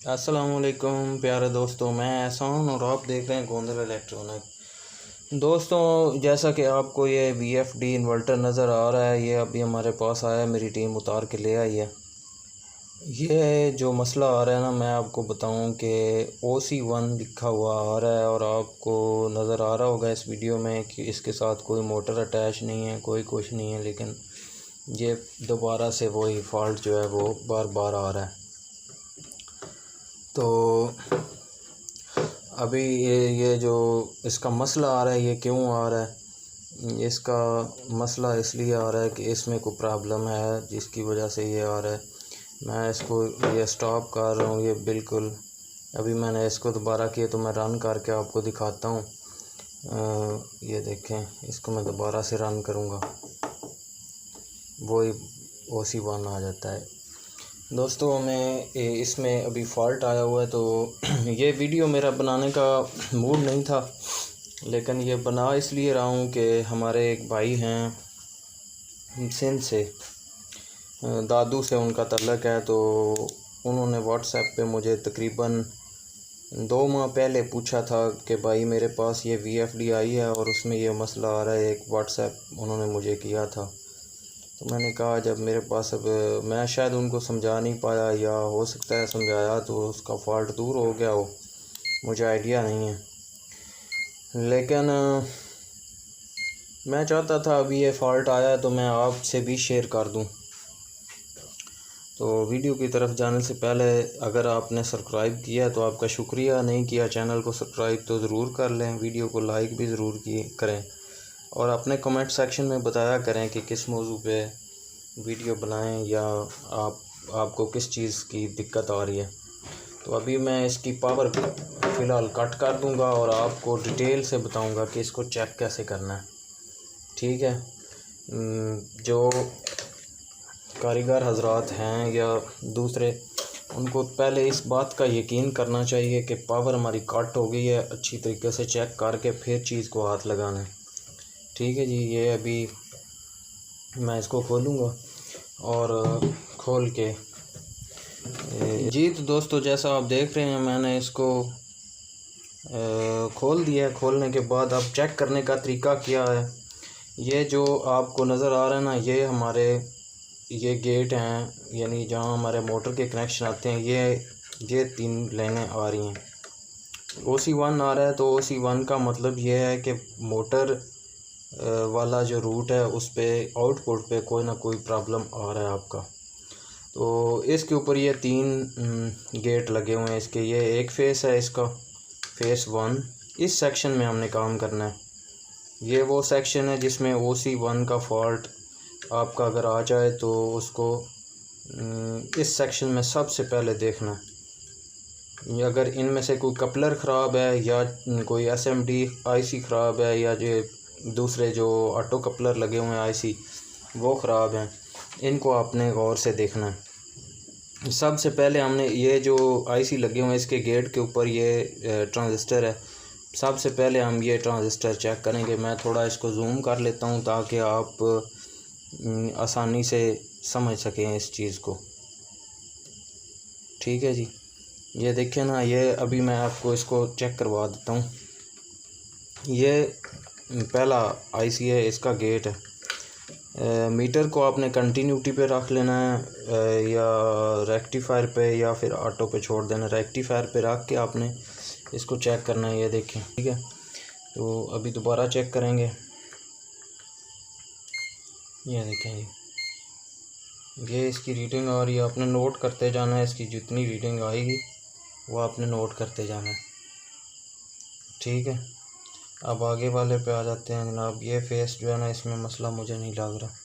अस्सलामुअलैकुम प्यारे दोस्तों, मैं एहसान और आप देख रहे हैं गोंदल इलेक्ट्रॉनिक। दोस्तों, जैसा कि आपको ये VFD इन्वर्टर नज़र आ रहा है, ये अभी हमारे पास आया है, मेरी टीम उतार के ले आई है। ये जो मसला आ रहा है ना, मैं आपको बताऊं कि OC1 लिखा हुआ आ रहा है और आपको नज़र आ रहा होगा इस वीडियो में कि इसके साथ कोई मोटर अटैच नहीं है, कोई कुछ नहीं है, लेकिन ये दोबारा से वही फॉल्ट जो है वो बार बार आ रहा है। तो अभी ये जो इसका मसला आ रहा है, ये क्यों आ रहा है? इसका मसला इसलिए आ रहा है कि इसमें कोई प्रॉब्लम है जिसकी वजह से ये आ रहा है। मैं इसको ये स्टॉप कर रहा हूँ, ये बिल्कुल अभी मैंने इसको दोबारा किया तो मैं रन करके आपको दिखाता हूँ। ये देखें, इसको मैं दोबारा से रन करूँगा, वही OC1 आ जाता है। दोस्तों, मैं इसमें अभी फ़ॉल्ट आया हुआ है, तो ये वीडियो मेरा बनाने का मूड नहीं था, लेकिन ये बना इसलिए रहा हूँ कि हमारे एक भाई हैं सिंध से, दादू से उनका तल्लक है। तो उन्होंने व्हाट्सएप पे मुझे तकरीबन 2 माह पहले पूछा था कि भाई मेरे पास ये VFD आई है और उसमें ये मसला आ रहा है। एक व्हाट्सएप उन्होंने मुझे किया था, तो मैंने कहा जब मेरे पास अब मैं शायद उनको समझा नहीं पाया, या हो सकता है समझाया तो उसका फ़ॉल्ट दूर हो गया हो, मुझे आइडिया नहीं है। लेकिन मैं चाहता था अभी ये फ़ॉल्ट आया तो मैं आपसे भी शेयर कर दूं। तो वीडियो की तरफ जाने से पहले अगर आपने सब्सक्राइब किया तो आपका शुक्रिया, नहीं किया चैनल को सब्सक्राइब तो ज़रूर कर लें, वीडियो को लाइक भी ज़रूर करें और अपने कमेंट सेक्शन में बताया करें कि किस मौजू पे वीडियो बनाएं या आपको किस चीज़ की दिक्कत आ रही है। तो अभी मैं इसकी पावर फ़िलहाल कट कर दूंगा और आपको डिटेल से बताऊंगा कि इसको चेक कैसे करना है। ठीक है, जो कारीगर हजरात हैं या दूसरे, उनको पहले इस बात का यकीन करना चाहिए कि पावर हमारी कट हो गई है, अच्छी तरीके से चेक करके फिर चीज़ को हाथ लगाना है। ठीक है जी, ये अभी मैं इसको खोलूँगा और खोल के जी। तो दोस्तों, जैसा आप देख रहे हैं, मैंने इसको खोल दिया है। खोलने के बाद अब चेक करने का तरीका क्या है, ये जो आपको नज़र आ रहा है ना, ये हमारे ये गेट हैं, यानी जहाँ हमारे मोटर के कनेक्शन आते हैं, ये 3 लाइनें आ रही हैं। OC1 आ रहा है, तो OC1 का मतलब ये है कि मोटर वाला जो रूट है उस पे आउटपुट पे कोई ना कोई प्रॉब्लम आ रहा है आपका। तो इसके ऊपर ये 3 गेट लगे हुए हैं इसके। ये एक फेस है इसका, फेस 1। इस सेक्शन में हमने काम करना है। ये वो सेक्शन है जिसमें OC1 का फॉल्ट आपका अगर आ जाए तो उसको इस सेक्शन में सबसे पहले देखना है। अगर इनमें से कोई कपलर ख़राब है या कोई SMD IC ख़राब है, या जो दूसरे जो ऑटो कपलर लगे हुए हैं IC वो ख़राब हैं, इनको आपने गौर से देखना है। सबसे पहले हमने ये जो IC लगे हुए हैं इसके गेट के ऊपर ये ट्रांजिस्टर है, सबसे पहले हम ये ट्रांजिस्टर चेक करेंगे। मैं थोड़ा इसको जूम कर लेता हूँ ताकि आप आसानी से समझ सकें इस चीज़ को। ठीक है जी, ये देखें ना, ये अभी मैं आपको इसको चेक करवा देता हूँ। ये पहला IC है, इसका गेट है। मीटर को आपने कंटिन्यूटी पे रख लेना है या रेक्टिफायर पे या फिर ऑटो पे छोड़ देना। रेक्टिफायर पे रख के आपने इसको चेक करना है, ये देखें। ठीक है, तो अभी दोबारा चेक करेंगे। ये देखें, ये इसकी रीडिंग आ रही है, आपने नोट करते जाना है। इसकी जितनी रीडिंग आएगी वो आपने नोट करते जाना है। ठीक है, अब आगे वाले पे आ जाते हैं जनाब। ये फेस जो है ना, इसमें मसला मुझे नहीं लग रहा।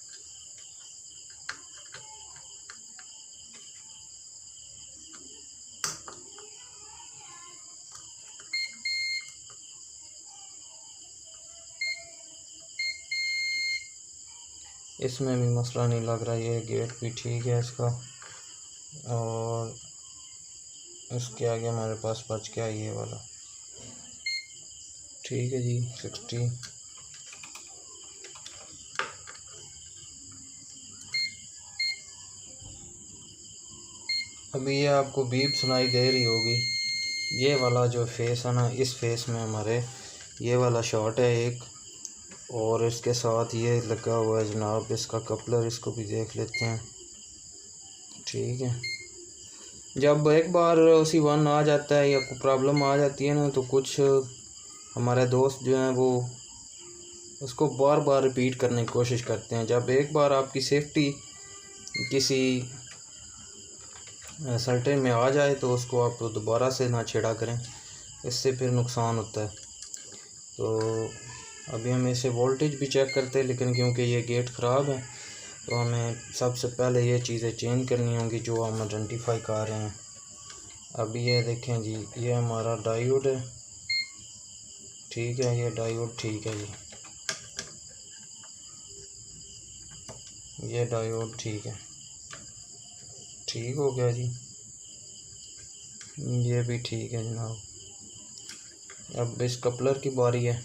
इसमें भी मसला नहीं लग रहा। ये गेट भी ठीक है इसका, और इसके आगे हमारे पास बच गया ये वाला। ठीक है जी, 60। अभी ये आपको बीप सुनाई दे रही होगी। ये वाला जो फेस है ना, इस फेस में हमारे ये वाला शॉट है एक, और इसके साथ ये लगा हुआ है जनाब इसका कपलर, इसको भी देख लेते हैं। ठीक है, जब एक बार उसी वन आ जाता है या कोई प्रॉब्लम आ जाती है ना, तो कुछ हमारे दोस्त जो हैं वो उसको बार बार रिपीट करने की कोशिश करते हैं। जब एक बार आपकी सेफ्टी किसी सर्टेन में आ जाए तो उसको आप दोबारा से ना छेड़ा करें, इससे फिर नुकसान होता है। तो अभी हम इसे वोल्टेज भी चेक करते हैं, लेकिन क्योंकि ये गेट ख़राब है तो हमें सबसे पहले ये चीज़ें चेंज करनी होंगी जो हम आइडेंटिफाई कर रहे हैं। अभी ये देखें जी, ये हमारा डायोड है। ठीक है, ये डायोड ठीक है जी, ये डायोड ठीक है, ठीक हो गया जी, ये भी ठीक है जनाब। अब इस कपलर की बारी है।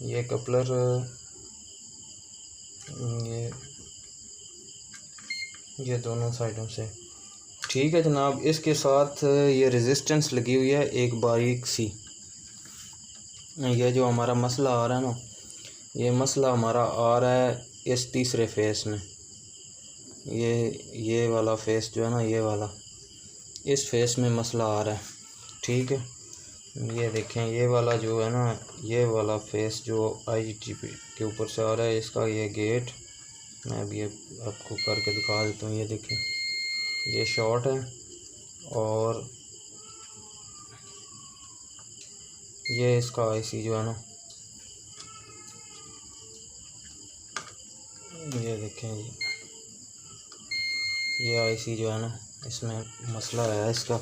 ये कपलर ये दोनों साइडों से ठीक है जनाब। इसके साथ ये रेजिस्टेंस लगी हुई है एक बारीक सी। ये जो हमारा मसला आ रहा है ना, ये मसला हमारा आ रहा है इस तीसरे फेस में। ये वाला फेस जो है ना, ये वाला, इस फेस में मसला आ रहा है। ठीक है, ये देखें, ये वाला जो है ना, ये वाला फेस जो IGTP के ऊपर से आ रहा है, इसका ये गेट मैं अभी आपको करके दिखा देता हूँ। ये देखें, ये शॉर्ट है और ये इसका IC जो है ना, ये देखें ये IC जो है ना, इसमें मसला है इसका।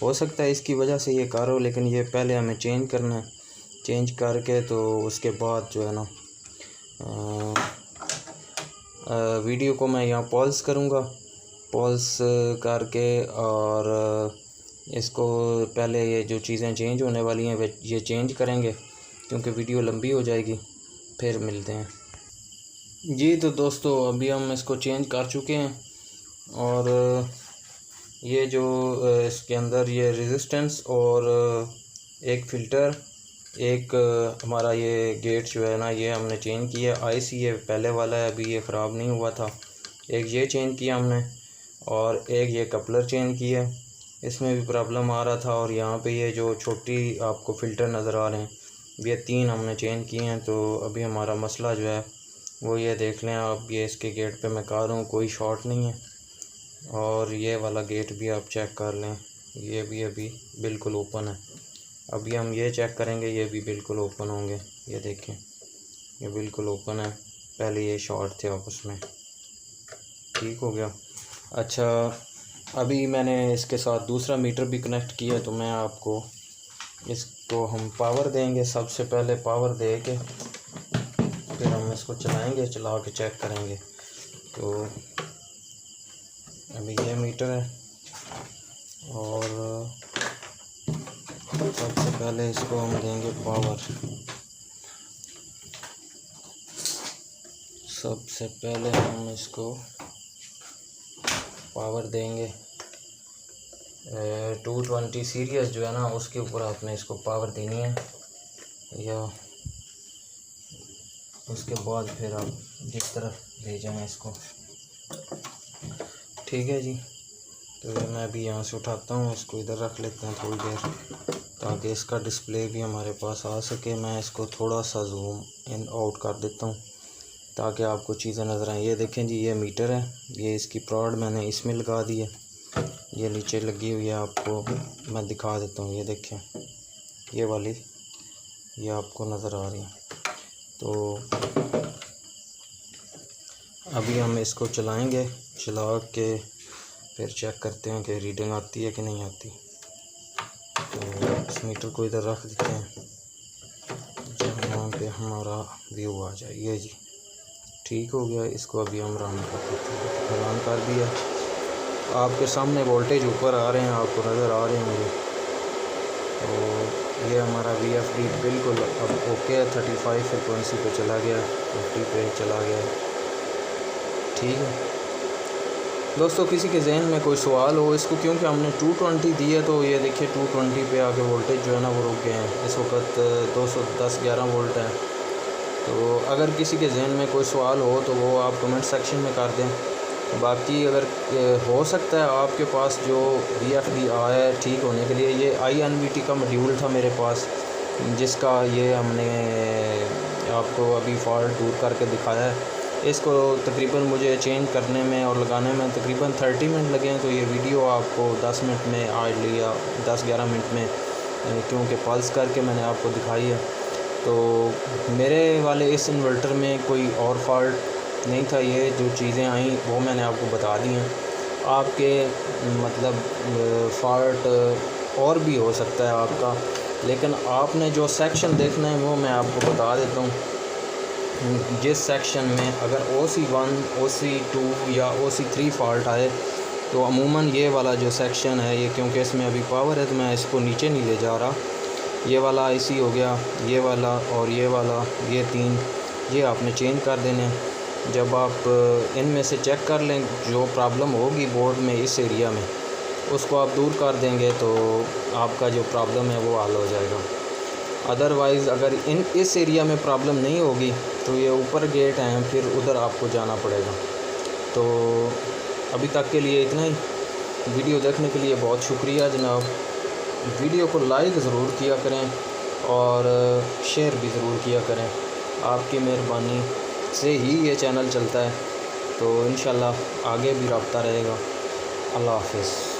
हो सकता है इसकी वजह से ये कार हो, लेकिन ये पहले हमें चेंज करना है। चेंज करके तो उसके बाद जो है ना वीडियो को मैं यहाँ पॉज करूँगा, पॉज करके, और इसको पहले ये जो चीज़ें चेंज होने वाली हैं ये चेंज करेंगे, क्योंकि वीडियो लंबी हो जाएगी। फिर मिलते हैं जी। तो दोस्तों अभी हम इसको चेंज कर चुके हैं, और ये जो इसके अंदर ये रेजिस्टेंस और एक फ़िल्टर, एक हमारा ये गेट जो है ना, ये हमने चेंज किया। IC ये पहले वाला है, अभी ये ख़राब नहीं हुआ था। एक ये चेंज किया हमने, और एक ये कपलर चेंज किया, इसमें भी प्रॉब्लम आ रहा था। और यहाँ पे ये जो छोटी आपको फ़िल्टर नज़र आ रहे हैं, ये 3 हमने चेंज किए हैं। तो अभी हमारा मसला जो है वो ये देख लें आप, ये इसके गेट पे मैं कर रहा हूँ, कोई शॉर्ट नहीं है। और ये वाला गेट भी आप चेक कर लें, ये भी अभी बिल्कुल ओपन है। अभी हम ये चेक करेंगे, ये भी बिल्कुल ओपन होंगे। ये देखें, ये बिल्कुल ओपन है, पहले ये शॉर्ट थे आपस में। ठीक हो गया। अच्छा, अभी मैंने इसके साथ दूसरा मीटर भी कनेक्ट किया, तो मैं आपको इसको हम पावर देंगे। सबसे पहले पावर दे के फिर हम इसको चलाएंगे, चला के चेक करेंगे। तो अभी ये मीटर है, और सबसे पहले इसको हम देंगे पावर। सबसे पहले हम इसको पावर देंगे 220 सीरीज़ जो है ना, उसके ऊपर आपने इसको पावर देनी है, या उसके बाद फिर आप जिस तरफ ले जाएं इसको। ठीक है जी। तो ये मैं अभी यहाँ से उठाता हूँ, इसको इधर रख लेते हैं थोड़ी देर, ताकि इसका डिस्प्ले भी हमारे पास आ सके। मैं इसको थोड़ा सा जूम इन आउट कर देता हूँ ताकि आपको चीज़ें नज़र आएँ। ये देखें जी, ये मीटर है, ये इसकी प्रॉड मैंने इसमें लगा दी है, ये नीचे लगी हुई है, आपको मैं दिखा देता हूँ। ये देखें, ये वाली ये आपको नज़र आ रही है। तो अभी हम इसको चलाएंगे, चला के फिर चेक करते हैं कि रीडिंग आती है कि नहीं आती। तो इस मीटर को इधर रख देते हैं जहाँ पे हमारा व्यू आ जाए। ये जी ठीक हो गया। इसको अभी हम रन कर देते हैं। रन कर दिया, आपके सामने वोल्टेज ऊपर आ रहे हैं, आपको नज़र आ रहे होंगे। तो ये हमारा VFD बिल्कुल अब ओके है, 35 फ्रिक्वेंसी पे चला गया, 50 पे चला गया। ठीक है, दोस्तों किसी के जहन में कोई सवाल हो इसको, क्योंकि हमने 220 दी है तो ये देखिए 220 पे आके वोल्टेज जो है ना वो रुक गए हैं। इस वक्त 210-11 वोल्ट है। तो अगर किसी के जहन में कोई सवाल हो तो वो आप कमेंट सेक्शन में कर दें। बाकी अगर हो सकता है आपके पास जो VFD आया है ठीक होने के लिए, ये INVT का मॉड्यूल था मेरे पास, जिसका ये हमने आपको अभी फॉल्ट दूर करके दिखाया है। इसको तकरीबन मुझे चेंज करने में और लगाने में तकरीबन 30 मिनट लगे हैं। तो ये वीडियो आपको 10 मिनट में आज लिया, 10-11 मिनट में, क्योंकि पल्स करके मैंने आपको दिखाई है। तो मेरे वाले इस इन्वर्टर में कोई और फॉल्ट नहीं था। ये जो चीज़ें आई वो मैंने आपको बता दी हैं। आपके मतलब फॉल्ट और भी हो सकता है आपका, लेकिन आपने जो सेक्शन देखना है वो मैं आपको बता देता हूँ। जिस सेक्शन में अगर OC1, OC2 या OC3 फॉल्ट आए तो अमूमन ये वाला जो सेक्शन है, ये क्योंकि इसमें अभी पावर है तो मैं इसको नीचे नहीं ले जा रहा, ये वाला IC हो गया, ये वाला और ये वाला, ये 3, ये आपने चेंज कर देने। जब आप इनमें से चेक कर लें जो प्रॉब्लम होगी बोर्ड में इस एरिया में, उसको आप दूर कर देंगे तो आपका जो प्रॉब्लम है वो हल हो जाएगा। अदरवाइज़ अगर इस एरिया में प्रॉब्लम नहीं होगी तो ये ऊपर गेट हैं, फिर उधर आपको जाना पड़ेगा। तो अभी तक के लिए इतना ही। वीडियो देखने के लिए बहुत शुक्रिया जनाब। वीडियो को लाइक ज़रूर किया करें और शेयर भी ज़रूर किया करें। आपकी मेहरबानी से ही ये चैनल चलता है। तो इंशाल्लाह आगे भी रब्ता रहेगा। अल्लाह हाफ़िज़।